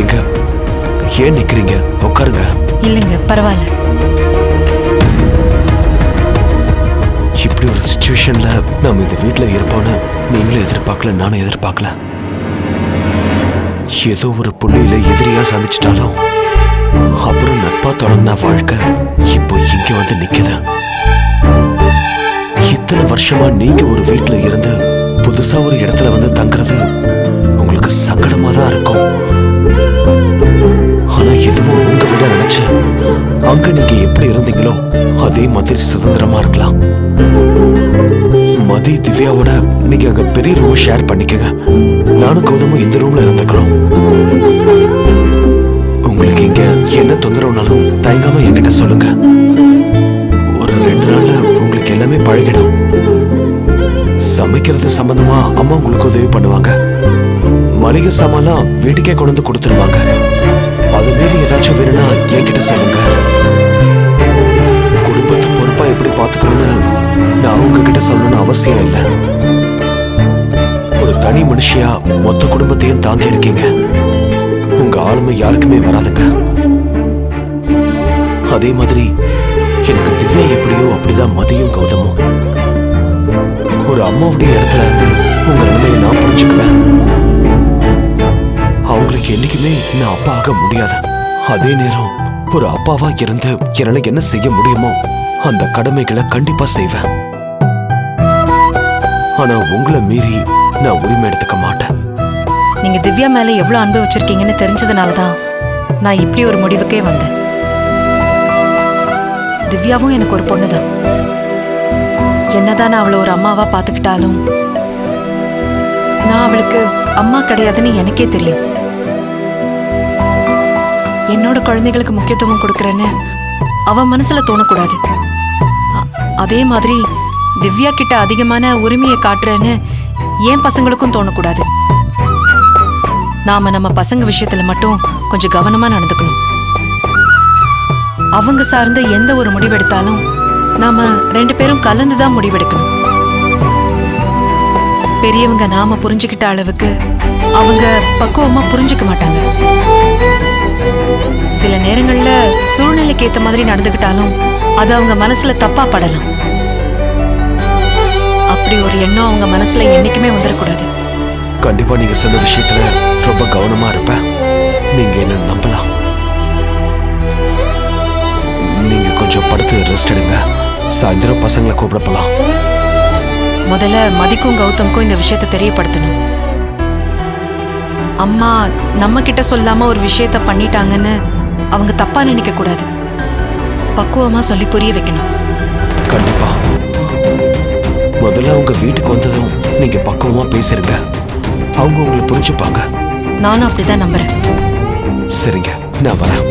எங்க ஏன் நிக்கிறீங்க? உட்காருங்க. இல்லைங்க, பரவாயில்ல. இப்படி ஒரு சிச்சுவேஷன்ல நம்ம இந்த வீட்டுல இருப்போன்னு நீங்களும் எதிர்பார்க்கல, நானும் எதிர்பார்க்கல. ஏதோ ஒரு புள்ளியில எதிரியா சந்திச்சிட்டாலும் அப்புறம் நட்பா தொடங்கின வாழ்க்கை இப்போ இங்க வந்து நிக்குது. இத்தனை வருஷமா நீங்க ஒரு வீட்டுல இருந்து புதுசா ஒரு இடத்துல வந்து தங்குறது உங்களுக்கு சங்கடமா தான் இருக்கும். ஆனா எதுவும் உங்க விட நினைச்சு அங்க நீங்க எப்படி இருந்தீங்களோ அதே மாதிரி சுதந்திரமா இருக்கலாம். மதி திவ்யாவோட நீங்க அங்க பெரிய ரூம் ஷேர் பண்ணிக்கங்க. நானும் கௌதமும் இந்த ரூம்ல இருந்துக்கிறோம். உங்களுக்கு இங்க என்ன தொந்தரவுனாலும் தயங்காம என்கிட்ட சொல்லுங்க. ஒரு 2 நாள்ல உங்களுக்கு எல்லாமே பழகிடும். சமைக்கிறது சம்பந்தமா அம்மா உங்களுக்கு உதவி பண்ணுவாங்க. மளிகை சாமான்லாம் வீட்டுக்கே கொண்டு வந்து கொடுத்துருவாங்க. அது மீறி ஏதாச்சும் வேணும்னா என்கிட்ட சொல்லுங்க. குடும்பத்தை பொறுப்பா எப்படி பாத்துக்கணும்னு நான் உங்ககிட்ட சொல்லணும்னு அவசியம் இல்லை. ஒரு தனி மனுஷியா மொத்த குடும்பத்தையும் தாங்கி இருக்கீங்க. உங்க ஆளுமை யாருக்குமே வராதுங்க. அதே மாதிரி எனக்கு திவ்யா எப்படியோ அப்படிதான் மதியும் கௌதமும். ஒரு அம்மாவுடைய இடத்துல இருந்து உங்க நிலைமையை நான் புரிஞ்சுக்குவேன். அவங்களுக்கு என்னைக்குமே நான் அப்பா ஆக முடியாது. அதே நேரம் ஒரு அப்பாவா இருந்து என்னால என்ன செய்ய முடியுமோ அந்த கடமைகளை கண்டிப்பா செய்வேன். ஆனா உங்களை மீறி நான் உரிமை எடுத்துக்க மாட்டேன். நீங்க திவ்யா மேல எவ்வளவு அன்பு வச்சிருக்கீங்கன்னு தெரிஞ்சதுனாலதான் நான் இப்படி ஒரு முடிவுக்கே வந்தேன். திவ்யாவும் எனக்கு ஒரு பொண்ணுதான். என்னதான் நான் அவளை ஒரு அம்மாவா பாத்துக்கிட்டாலும் நான் அவளுக்கு அம்மா கிடையாதுன்னு எனக்கே தெரியும். என்னோட குழந்தைகளுக்கு முக்கியத்துவம் கொடுக்கறேன்னு அவ மனசுல தோணக்கூடாது. அதே மாதிரி திவ்யா கிட்ட அதிகமான உரிமையை காட்டுறேன்னு என் பசங்களுக்கும் தோணக்கூடாது. நாம நம்ம பசங்க விஷயத்துல மட்டும் கொஞ்சம் கவனமா நடந்துக்கணும். அவங்க சார்ந்த எந்த ஒரு முடிவெடுத்தாலும் நாம 2 பேரும் கலந்துதான் முடிவெடுக்கணும். பெரியவங்க நாம புரிஞ்சுக்கிட்ட அளவுக்கு அவங்க பக்குவமா புரிஞ்சுக்க மாட்டாங்க. சில நேரங்கள்ல சூழ்நிலைக்கு ஏத்த மாதிரி நடந்துக்கிட்டாலும் அது அவங்க மனசுல தப்பா படலாம். அப்படி ஒரு எண்ணம் அவங்க மனசுல என்னைக்குமே வந்துடக்கூடாது. கண்டிப்பா நீங்க சொன்ன விஷயத்துல ரொம்ப கவனமா இருப்பேன். நீங்க என்ன நம்பலாம். நீங்க கொஞ்சம் படுத்து ரெஸ்ட் எடுங்க. சாயந்தரம் பசங்களை கூப்பிட போலாம். முதல்ல மதிக்கும் கௌதம்க்கும் இந்த விஷயத்தை தெரியப்படுத்தணும். அம்மா நம்ம கிட்ட சொல்லாம ஒரு விஷயத்த பண்ணிட்டாங்கன்னு அவங்க தப்பா நினைக்க கூடாது. பக்குவமா சொல்லி புரிய வைக்கணும். கண்டிப்பா. முதல்ல உங்க வீட்டுக்கு வந்ததும் நீங்க பக்குவமா பேசிருங்க. அவங்க உங்களை புரிஞ்சுப்பாங்க. நானும் அப்படிதான் நம்புறேன். சரிங்க, நான் வரேன்.